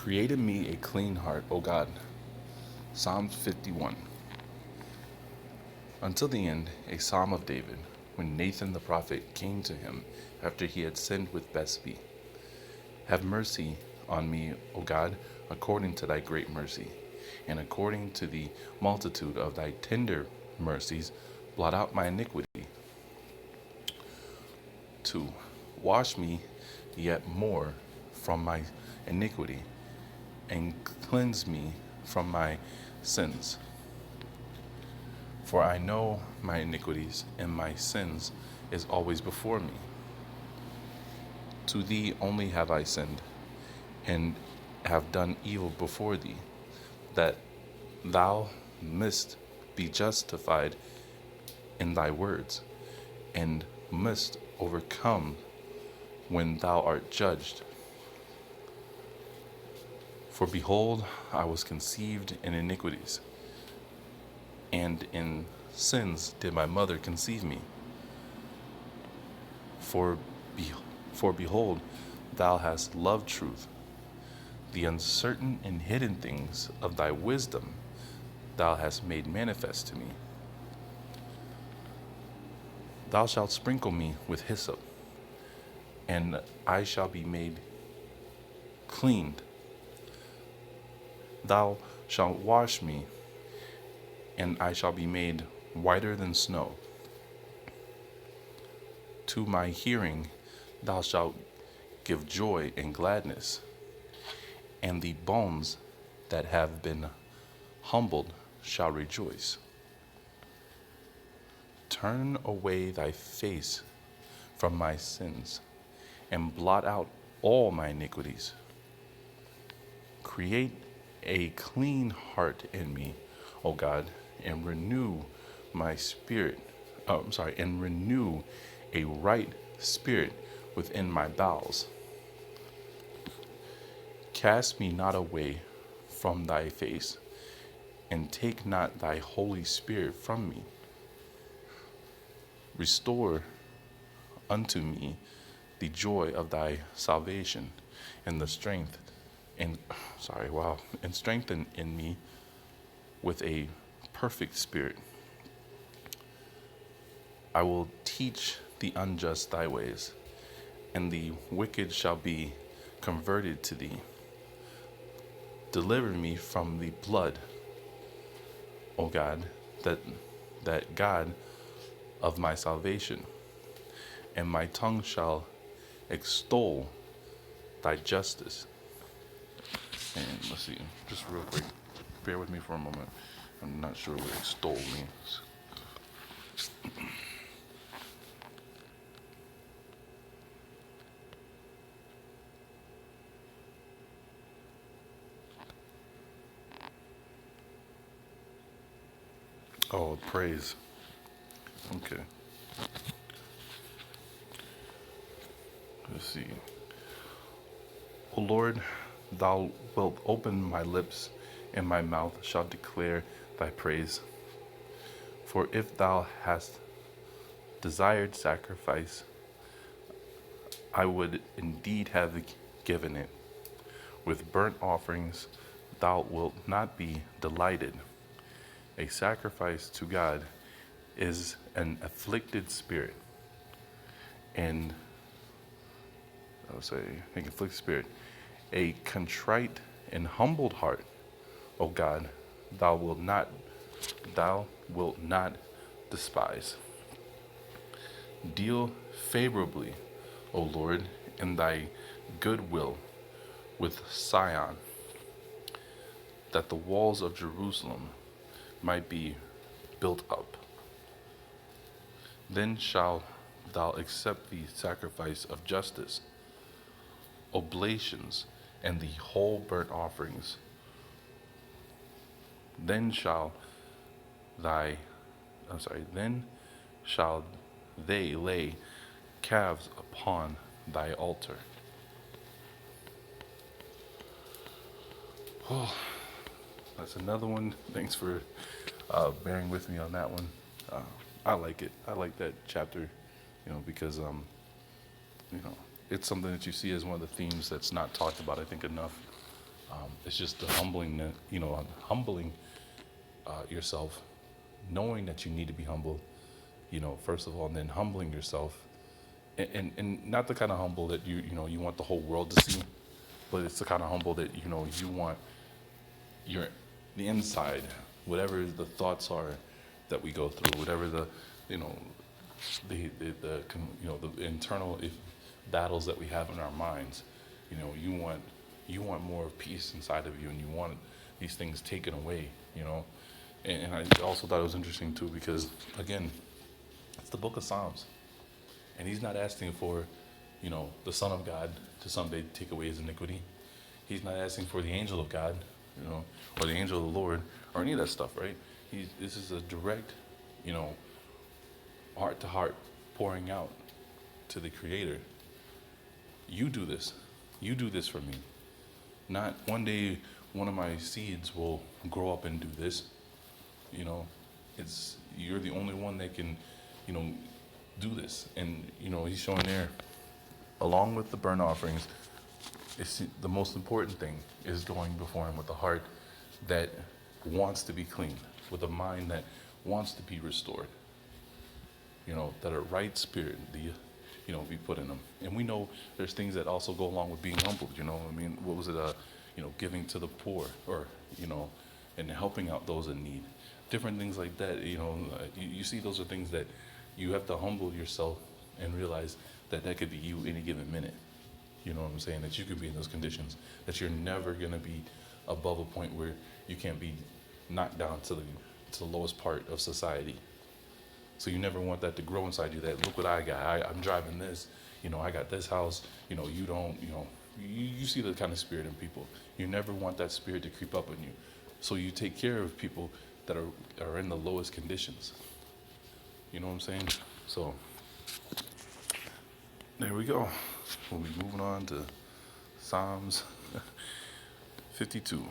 Create in me a clean heart, O God. Psalms 51. Until the end, a psalm of David, when Nathan the prophet came to him after he had sinned with Bathsheba. Have mercy on me, O God, according to thy great mercy, and according to the multitude of thy tender mercies, blot out my iniquity. 2. Wash me yet more from my iniquity, and cleanse me from my sins. For I know my iniquities, and my sins is always before me. To thee only have I sinned, and have done evil before thee, that thou mightst be justified in thy words, and must overcome when thou art judged. For behold, I was conceived in iniquities, and in sins did my mother conceive me. For, be, for behold, thou hast loved truth, the uncertain and hidden things of thy wisdom thou hast made manifest to me. Thou shalt sprinkle me with hyssop, and I shall be made clean. Thou shalt wash me, and I shall be made whiter than snow. To my hearing thou shalt give joy and gladness, and the bones that have been humbled shall rejoice. Turn away thy face from my sins, and blot out all my iniquities. Create a clean heart in me, O God, and renew my spirit. And renew a right spirit within my bowels. Cast me not away from thy face, and take not thy Holy Spirit from me. Restore unto me the joy of thy salvation, and the strength and strengthen in me with a perfect spirit. I will teach the unjust thy ways, and the wicked shall be converted to thee. Deliver me from the blood, O God, that God of my salvation, and my tongue shall extol thy justice. And let's see, just real quick, bear with me for a moment. I'm not sure what extol means. Oh, praise. Okay. Let's see. O Lord, thou wilt open my lips, and my mouth shall declare thy praise. For if thou hast desired sacrifice, I would indeed have given it. With burnt offerings thou wilt not be delighted. A sacrifice to God is an afflicted spirit, and a contrite and humbled heart, O God, thou wilt not despise. Deal favorably, O Lord, in thy good will with Sion, that the walls of Jerusalem might be built up. Then shalt thou accept the sacrifice of justice, oblations, and the whole burnt offerings. Then shall they lay calves upon thy altar. Oh, that's another one. Thanks for bearing with me on that one. I like it. I like that chapter, because it's something that you see as one of the themes that's not talked about, I think, enough. It's just the humbling, humbling yourself, knowing that you need to be humble, first of all, and then humbling yourself, and not the kind of humble that you want the whole world to see, but it's the kind of humble that you want your the inside, whatever the thoughts are that we go through, whatever the you know the internal battles that we have in our minds. You want more of peace inside of you, and you want these things taken away. And I also thought it was interesting too because again, it's the book of Psalms, and he's not asking for the Son of God to someday take away his iniquity. He's not asking for the angel of God, or the angel of the Lord, or any of that stuff, right? This is a direct, heart to heart pouring out to the Creator. You do this. You do this for me. Not one day one of my seeds will grow up and do this. It's you're the only one that can, do this. And he's showing there, along with the burnt offerings, it's the most important thing is going before him with a heart that wants to be clean, with a mind that wants to be restored. That a right spirit be put in them. And we know there's things that also go along with being humbled. What was it? Giving to the poor, or and helping out those in need. Different things like that. You see, those are things that you have to humble yourself and realize that could be you any given minute. You know what I'm saying? That you could be in those conditions. That you're never gonna be above a point where you can't be knocked down to the lowest part of society. So you never want that to grow inside you. That look what I got. I'm driving this. I got this house. You don't. You see the kind of spirit in people. You never want that spirit to creep up on you. So you take care of people that are in the lowest conditions. You know what I'm saying? So there we go. We'll be moving on to Psalms 52.